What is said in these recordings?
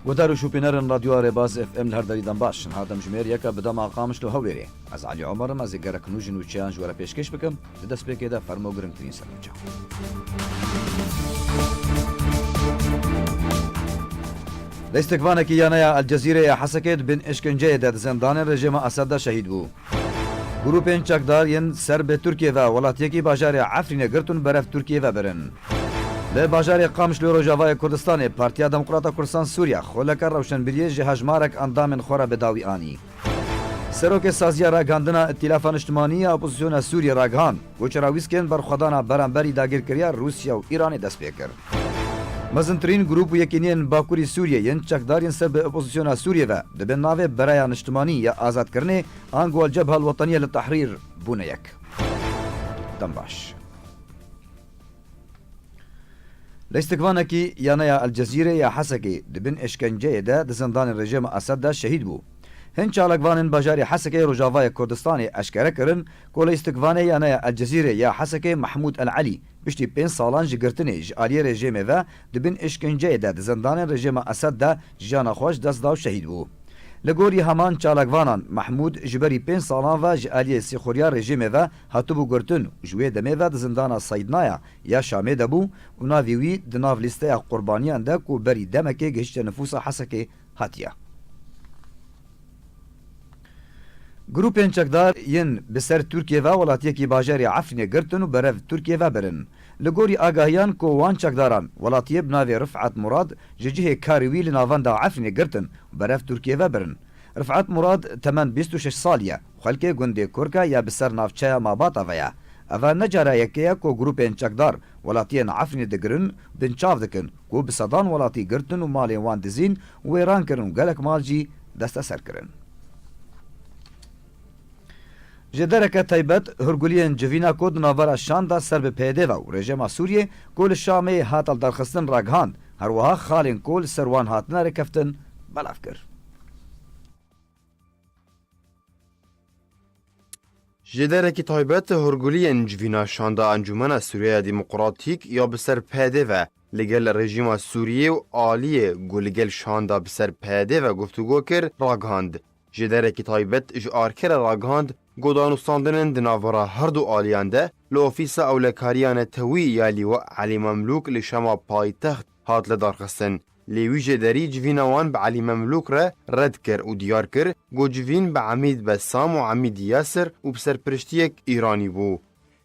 ودارو شوپينرن راديو ريباز اف ام الهردري دنباش هادم جمير يكا بدا مقامش لو هوليري از علي عمر ما زيغرك نوجن وتشانج ورا بيشكش بكم ددس بكيدا فرمو گرن ترين سرچا لاستقبانك يانايا الجزيرة يا حسكت بن اشكنجه داد زندان رژیم اسد شهید بو گروپین چکدار ین سر به ترکیه و ولاتیکی باجار عفرین گرتون برف ترکیه و برن ل باجار قامش لو روجاوای کردستان پارتیا دموکراتا کردستان سوریا خولک روشنبری جهجمارک اندام خورا بداوی آنی سروک سازیا راگاندنا ائتلاف اجتماعی اپوزیسیون سوریا راگان وچراویسکن بر خدانا برانبری داگیر کریا روسیا و ایران دست پیکر مزنترین گروپ یکینین باکوری سوریه ین چکدارین سر به اپوزیسیون سوریه و دبن ناوه برای اجتماعی یا آزاد کرنه آنگو الجبهه الوطنیه للتحریر بونه یک دنباش لاستقبانکی یانایا الجزیره یا حسکی دبن اشکنجه ده زندان رژیم اسد ده شهید بو هن چالکوانن باجاری حسکی روجاوای کردستان اشکره کرن کول استقبانه یانایا الجزیره یا حسکی محمود العلی بشتی 5 سالان جگرتنی جالی رژیم و دبن اشکنجه ده زندان رژیم اسد ده جان خوش دست داو شهید بو لگوری همان چالکوانان محمود جبری 5 سالان و جالی سیخوریا رژیم و هاتبو گرتن جوی دمه و زندان سایدنایا یا شامه دبو و ناویوی دناو لیسته قربانیان ده کو بری دمکه گشت نفوس حسکی هاتیا گروپین چکدار ین بسر ترکیه و ولاتیکی باجاری عفرین گرتن و برف ترکیه و برن لگوری آگاهیان کو وان چکداران ولاتیه بناوی رفعت مراد ججه کاریوی لناوان دا عفرین گرتن و برف ترکیه و برن رفعت مراد تمن 26 سالیه خلکه گنده کرکا یا بسر نافچه ماباتا ویا اوا نجارا یکیا کو گروپین چکدار ولاتیان عفرین دگرن بنچاو دکن کو بصدان ولاتی گرتن و مالی وان دزین و ایران کرن و گلک مالجی دست سر کرن جدرک تایبت هرگولین جوینا کود ناورا شاندا سر به پیده و رژیم سوریه کول شامه هاتل درخستن راگهاند هر وها خالین کول سروان هاتنا رکفتن بلاف کر جدرک تایبت هرگولین جوینا شاندا انجمن سوریه دموکراتیک یا بسر پیده و لگل رژیم سوریه و عالیه گلگل شاندا بسر پیده و گفتگو کر راگهاند جدرک تایبت اجار کر راگهاند گودانوستاندنن دناورا هر دو آلیانده لوفیس اولکاریان توی یا لیو علی مملوک لشما پایتخت هات لدارخستن لیوی جدری جوینوان به علی مملوک را رد کر و دیار کر گو جوین به عمید بسام و عمید یاسر و بسر پرشتیک ایرانی بو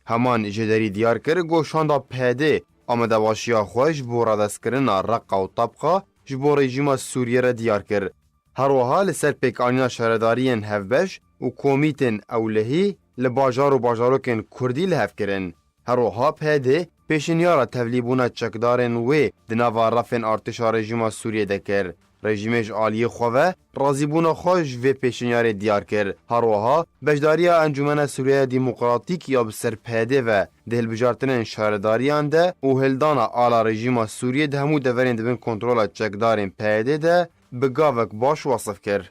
همان جدری دیار کر گو شاندا پیده آمده واشیا خوش بورا دست کرن رقا و طبقه جبو رژیم سوریه را دیار کر هر وها لسر پیکانینا شهردارین هفبش و کومیتن اولهی لباجار و باجاروکن کردی لحف کرن. هر وها پیده پیشنیارا تولیبونا چکدارن و دناوا رفن ارتشا رژیم سوریه دکر. رژیمش عالی خواه رازیبونا خوش و پیشنیار دیار کر. هر وها بجداریا انجمن سوریه دموکراتیک یا بسر پیده و دهل بجارتنن شهرداریان ده و هلدانا آلا رژیم سوریه ده همو دورین دبن کنترول چکدارن پیده ده بگاوک باش وصف کر.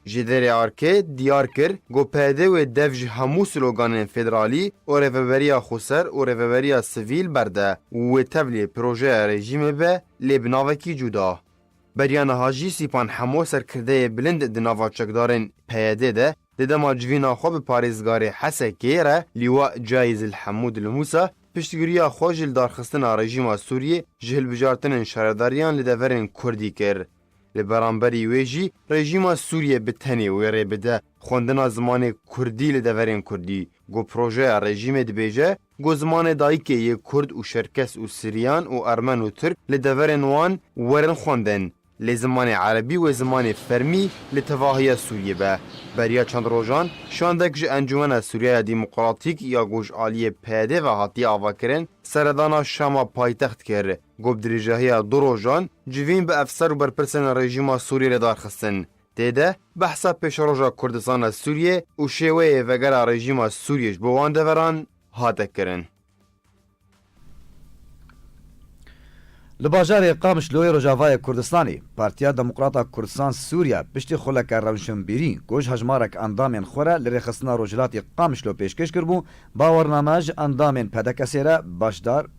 جدری آرکه دیار کر گو پیده و دفج همو سلوگان فدرالی و ریوبریا خسر و ریوبریا سویل برده و تولی پروژه رژیم به لبناوکی جدا. بریان هاجی سیپان همو سرکرده بلند دناوا چکدارن پیده ده دما جوینا خوب پاریزگاری حسکه را لیوا جایز الحمود الموسا پشتگیریا خوش دارخستن رژیم سوریه جهل بجارتن شهرداریان لدورن کردی کر. لبرانبری ویجی رژیم سوریه به تنی و ری بده خوندن زمان کردی لدورین کردی گو پروژه رژیم دبیجه گو زمان دایکه یک کرد و شرکس و سریان و ارمن و ترک لدورین وان ورن خوندن لزمان عربی و زمان فرمی لتواهی سوریه به بریا چند روزان شاندک ج انجمن سوریه دموکراتیک یا گوش عالی پیده و هاتی آواکرن سردانا شما پایتخت کرد گوب دریجهی دو روزان جوین به افسر و برپرسن رژیم سوریه دار خستن دیده بحثا پیش روزا کردستان سوریه و شیوه وگر رژیم سوریش بوان دوران هاته کرن لباجار قامش لوی روجاوای کردستانی پارتیا دموکراتا کردستان سوریا پشتی خلک روشنبیری گوش هجمارک اندامین خوره لرخصنا روجلاتی قامش لو پیشکش کربو باورنامج اندامین پدکسیره باشدار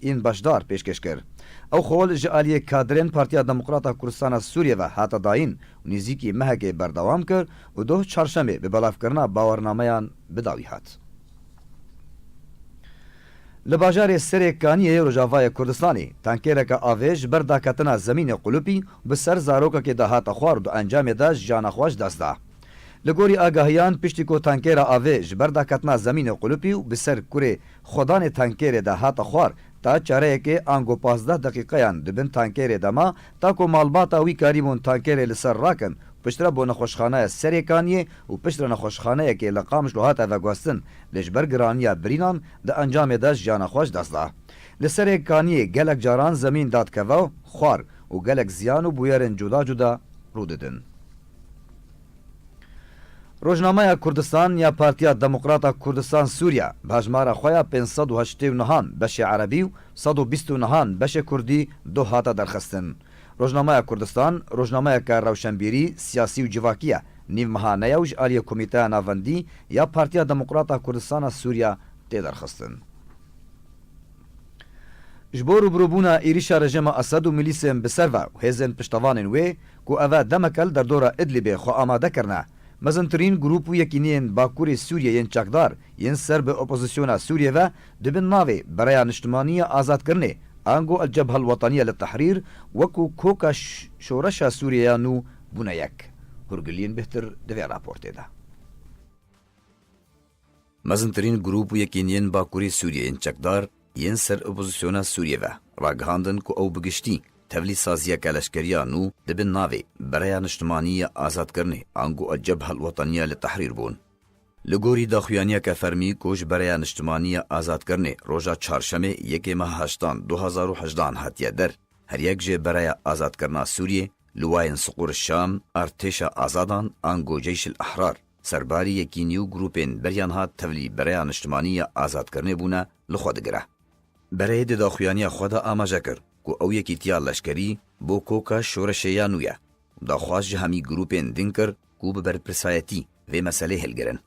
این باشدار پیشکش کرد او خول ji aliyê kadrên Partiya Demokrata Kurdistana Sûriye ve hata dayîn û nêzîkî mehekê berdewam kir û doh çarşemê bi belavkirina bawernameyan bidawî hat. Li bajarê Serê Kaniyê Rojavayê Kurdistanê tankêreka avê ji ber daketina zemînê Qulupî bi ser zarokekê de hata xwar û di encamê de jiyana xwe ji dest da. Li gorî agahiyan piştî ku tankêra avê ji ber daketina zemînê Qulupî û bi ser kurê xwedanê tankêrê de hata xwar ta çareyekê ango 15 deqîqeyan dibin tankêrê de ma ta ku malbata wî karîbûn tankêrê li ser rakin piştre bo nexweşxaneya Serê Kaniyê û piştre nexweşxaneyekê li Qamiş hate vegwestin lê ji ber giraniya birînan di encamê de jiyana xwe ji dest da. Li Serê Kaniyê gelek caran zemîn dadkeve xwar û gelek ziyan û bûyerên cuda cuda rûdidin. Rojnameya Kurdistan ya Partiya Demokrata Kurdistan Sûriya bajmara xwe ya 589 beşê Erebî û 129 beşê Kurdî du hata derxistin. Rojnameya Kurdistan rojnameyeka rewşenbîrî, siyasî û civakî ye nîvmehaneya û ji aliyê Komîteya Navendî ya Partiya Demokrata Kurdistana Sûriya tê derxistin. Ji bo rûbirûbûna êrişa rejima Esed û milîsên bi ser ve û hêzên piştevanên wê ku ev e demekel derdora Idlibê xwe amade kirine, mezintirîn grûp û yekîniyên Bakurê Sûriye yên çekdar yên ser bi opozisyona Sûriye ve dibin navê Bereya Niştimaniya Azadkirinê ango el Cebhel Wetaniye li Tehrîr wekû koka şoreşa Sûriyeya nû bûne yek. Hûrgiliyên bihtir di vê raportê de. Mezintirîn grûp û yekîniyên Bakurê Sûriye yên çekdar yên ser opozisyona Sûriye ve ragihandin ku ew bigiştî tevlî saziyeka leşkeriya nû dibin navê Bereya Niştimaniya Azadkirinê ango el Cebhel Wetaniye li Tehrîr bûn. Li gorî daxuyaniyeke fermî ku ji Bereya Niştimaniya Azadkirinê roja çarşemê yekê meha heştan 2018 hatiye der, her yek jê Bereya Azadkirina Sûriyê li wayên Siqûr Şam, Artêşa Azadan ango Ceyşil Ehrar serbarî yekînî û grûpên beriyan hat tevlî Bereya Niştimaniya Azadkirinê bûne li xwe digire. Bereyê di daxuyaniya xwe de amaje kir ku ew yekîtiya leşkerî bo koka şoreşeya nû ye. Daxwaz ji hemî grûpên din kir ku bi berpirsayetî vê meselê hilgirin.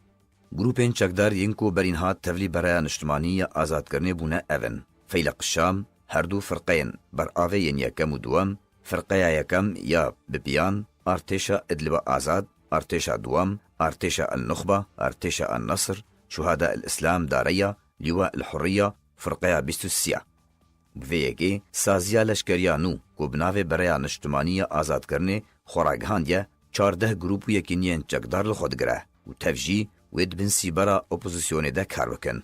Grûpên çekdar yên ku berîn hat tevlî Bereya Niştimaniya Azadkirinê bûne ev in: Feylaq Şam, her du firqeyên beravê yên yekem û duwem, firqeya yekem ya Bipiyan, Artêşa Idlib Azad, Artêşa duwem, Artêşa el Nuxba, Artêşa el Nasr, Şuhada el İslam Dareya, Liwa el Hurriya, firqeya 23. Vê yekê saziya leşkeriya nû ku bi navê Bereya Niştimaniya Azadkirinê xwe ragihandiye 14 grûp û yekîniyên çekdar li xwe digire û tev jî wê dibin sîbera opozisyonê de kar bikin.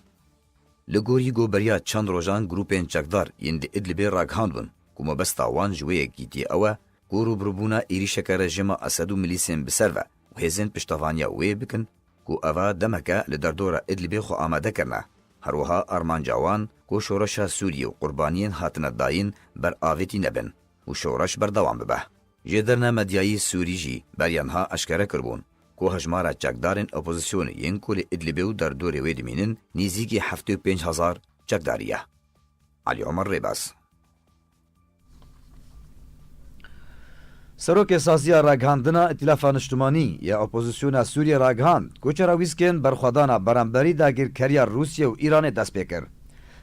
Li gorî goberiya çend rojan grûpên çekdar yên di Idlibê ragihandbin ku mebesta wan ji wê yekîtiyê ew e ku rûbirûbûna êrişeka rejima Esed û milîsên bi ser ve û hêzên piştevaniya wê bikin ku ev demeke li derdora Idlibê xwe amade kirine. Herwiha armanca wan ku şoreşa Sûriye û qurbaniyên hatine dayîn ber avêtî nebin û şoreş berdewam bibe. Jê derna medyayî Sûrî jî beryanha eşkere kirbûn ku hejmara çekdarên opozisyonê yên ku li Idlibê û derdorê wê dimînin nêzîkî 75,000 çekdarî ye. Ali Omer Rêbaz. Serokê saziya ragihandina Îtilâfa Niştimanî ya opozisyona Sûriye ragihand ku çera wîskên berxwedana beramberî dagirkeriya Rûsye û Îranê dest pê kir.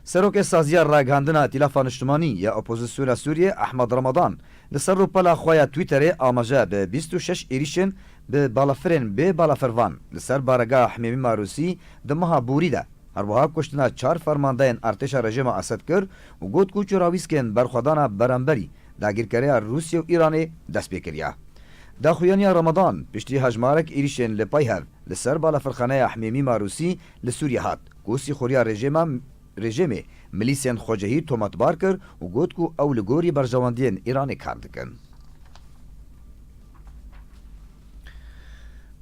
Serokê saziya ragihandina Îtilâfa Niştimanî ya opozisyona Sûriye Ehmed Ramadan li ser rûpela xwe ya Twitterê amaje bi 26 êrişên bi balafirên bê balafirvan li ser baregeha Hemîma Rûsî di meha Bûrî de herwiha kuştina 4 fermandeyên artêşa rejima Esed kir û got ku çera wîskên berxwedana beramberî dagirkeriya Rûsye û Îranê dest pê kiriye. Daxuyaniya Ramadan piştî hejmarek êrişên li peyhev li ser balafirxaneya Hemîma Rûsî li Sûriye hat ku sîxuriya rejimê milîsên xwecehî tomatbar kir û got ku ew li gorî berjewendiyên Îranê kar dikin.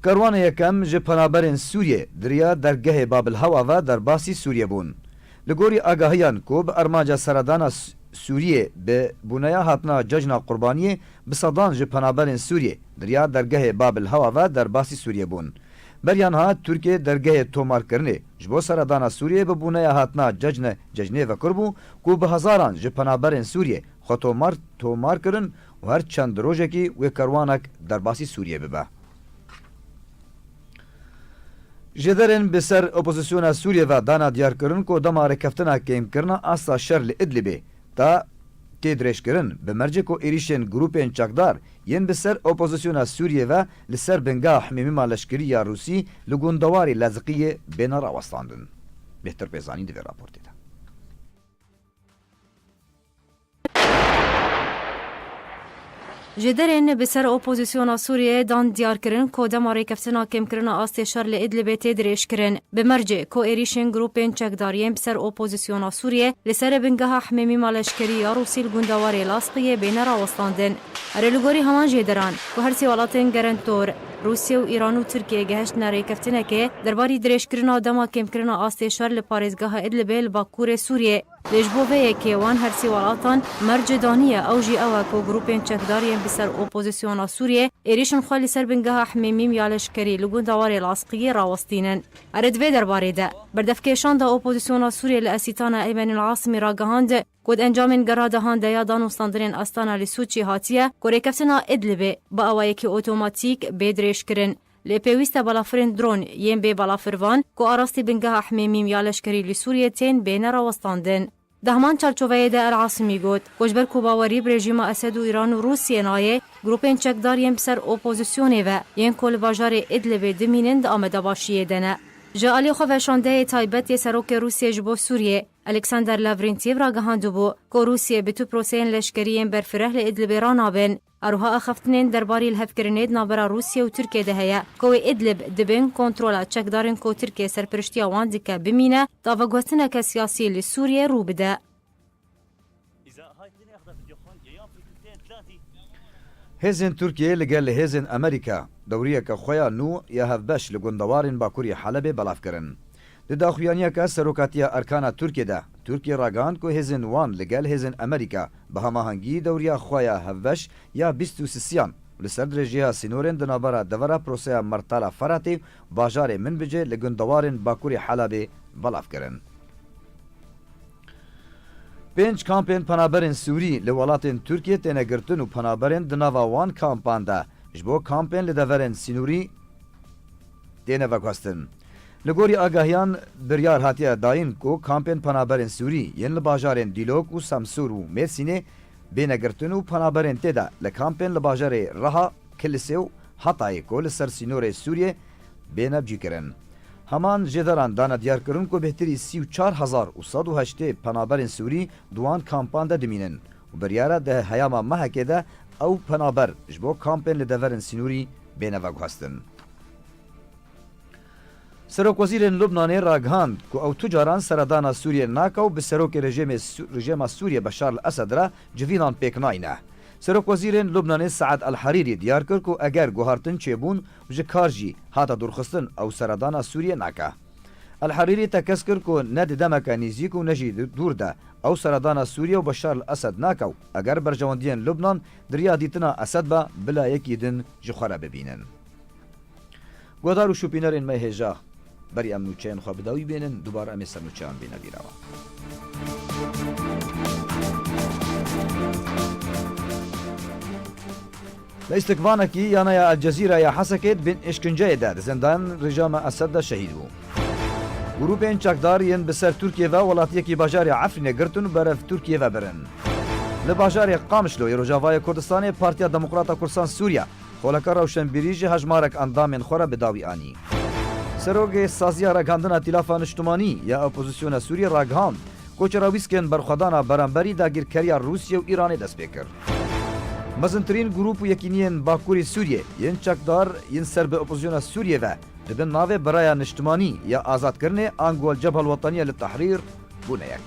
Kerwanê yekem ji penaberên Sûriye diriya dergehê Babilhewa ve derbasî Sûriye bûn. Li gorî agahiyan ku bi armanca seredana Sûriye bi bûneya hatina cejna qurbaniyê bi sedan ji penaberên Sûriye diriya dergehê Babilhewa ve derbasî Sûriye bûn. Beryan hat Tirkiye dergehê tomarkirinê ji bo seredana Sûriye bi bûneya hatina cejnê vekir bû ku bi hezaran ji penaberên Sûriye xwe tomar kirin û her çend rojekî wê kerwanek derbasî Sûriye bibe. Ji derên bi ser opozisyona Sûriye ve dana diyarkirin ku dema rêkeftina kêmkirina asta şer li Idlibê ta تê dirêjkirin bi mercek û êrişên grûpên çekdar yên bi ser opozisyona Sûriye ve li ser bingeha hemîma leşkerî ya Rûsî li gundewarê Lezqiyê bêne rawestandin. Bêhtir pêzanî divê raportê de. Ji derên bi ser opozisyona Sûriyeyê dan diyarkirin ku dema rêkeftina kêmkirina astê şer li Idlibê tê dirêjkirin. Bi mercê ku êrişên grûpên çekdariyên bi ser opozisyona Sûriye li ser bingeha hemîma leşkerî ya Rûsî li gundewarê Lezqiyê bêne rawestandin. Erê li gorî heman jêderan ku her sê welatên gerentor Rusya û Îran û Tirkiye gehiştine rêkeftinekê derbarî dirêjkirina dema kêmkirina astê şer li parêzgeha Idlibê li Bakurê Sûriyê. Lê ji bo vê yekê wan her sê welatan mercê daniye ew jî ew e ku grûpên çekdariyên bi ser opozisyona Sûriyê êrişên xwe li ser bingeha hemîm ya leşkerî li gundewarê Lezqiyê rawestînin. Erê di vê derbarê de berdevkêşanda opozisyona Sûriyê li Esîtana Eymenîl Asîmî ragihand ku di encamên gera dehan deya danûstandirên Astana li Sûçî hatiye ku rêkeftina Idlibê bi awayekî otomatîk bê dirêjkirin. Lê pêwîst e balafirên dron yên bê balafirvan ku arastî bingeha hemîm ya leşkerî li Sûriyê tên bêne rawestandin. Di heman çarçoveyê de El Asîmî got ku ji ber ku bawerî bi rejîma Esed û Îran û Rûsyê nayê grûpên çekdariyên bi ser opozisyonê ve yên ku li bajarê Idlibê dimînin di Amedebaşiyê de ne. Ji alî xwe veşandeyê taybet yê serokê Rûsyê ji bo Sûriyê Alexander Lavrentiev ragihandibû ku Rûsyê bi tu proseyên leşkeriyên berfireh li Idlibê ranabin. Eroha axeftinên derbarî lihevkirinê di navbera Rûsya û Tirkiye de heye ku wê Idlib dibin kontrola çekdarên ku Tirkiye serpiriştiya wan dike bimîne daveguhtineke siyasî li Sûriyê rû bide. Hêzên Tirkiye li gel hêzên Amerîka dewriyeke xwe ya nû ya hevbeş li gundewarên Bakurê Helebê belav kirin. Di daxuyaniyeka serokatiya erkana Tirkiye de Tirkiye ragihand ku hêzên wan li gel hêzên Amerîka bi hemahangî dewriya xwe ya hevbeş ya 23 li ser dirêjiya sînorên di navbera devera proseya Mertala Feratê bajarê Minbicê li gundewarên Bakurê Helebê belav kirin. 5 kampên penaberên Sûrî li welatên Tirkiye têne girtin û penaberên di nava wan kampan de ji bo kampên li deverên sînorî têne veguhestin. Li gorî agahiyan biryar hatiye dayîn ku kampên penaberên Sûrî yên li bajarên Dîlok û Semsûr û Mêrsînê bêne girtin û penaberên tê de li kampên li bajarê Reha, Kilisê û Hatayê ku li ser sînorê Sûriyê bêne bicîkirin. Heman jêderan dane diyarkirin ku bêhtirî 34,108 penaberên Sûrî duwan kampan de dimînin û biryara di heyama mehekê de ew penaber ji bo kampên li deverên sînorî bêne veguhestin. Serokwezîrên Lubnanê ragihand ku ew tu caran seredana Sûriyê nake û bi serokê rejima Sûriye Beşar el-Esed re civînan pêk nayîne. Serokwezîrên Lubnanê Saad el-Herîrî diyar kir ku eger guhartin çêbûn ji kar jî hata dûrxistin ew seredana Sûriye nake. El-Herîrî te kes kir ku ne di demeke nîzik û ne jî dûr de ew seredana Sûriye û Beşar el-Esed nake û eger berjewendiyên Lubnan diriya dîtina Esed be bila yekî din ji xwe re bibînin. Guhdar û şûpînerên me hêja berî em nûçeyên xwe bi dawî bênin dubare em ê ser nûçeyan bêne bîrawa. Li îstikvanekî yanaya El Cezîra ya Hesekê bin îşkinceyê de di zindan rejama Esed de şehîd bû. Grûpên çekdar yên bi ser Tirkiye ve welatiyekî bajarê Efrînê girtin û berev Tirkiye ve birin. Li bajarê Qamişlo ê Rojavayê Kurdistanê Partiya Demokrata Kurdisan Sûriya xoleka rewşenbîrî ji hejmarek endamên xwe re bi dawî anî. Serokê saziya ragihandina tîlafa niştimanî ya opozisyona Sûriye ragihand ku çarawîskên berxwedana beramberî dagîrkeriya Rûsye û Îranê dest pê kir. Mezintirîn grûp û yekîniyên Bakurê Sûriye yên çekdar yên ser bi opozisyona Sûriye ve dibin navê beraya niştimanî ya azadkirinê an gol Cebhel Wetaniye li Tehrîr bûne yek.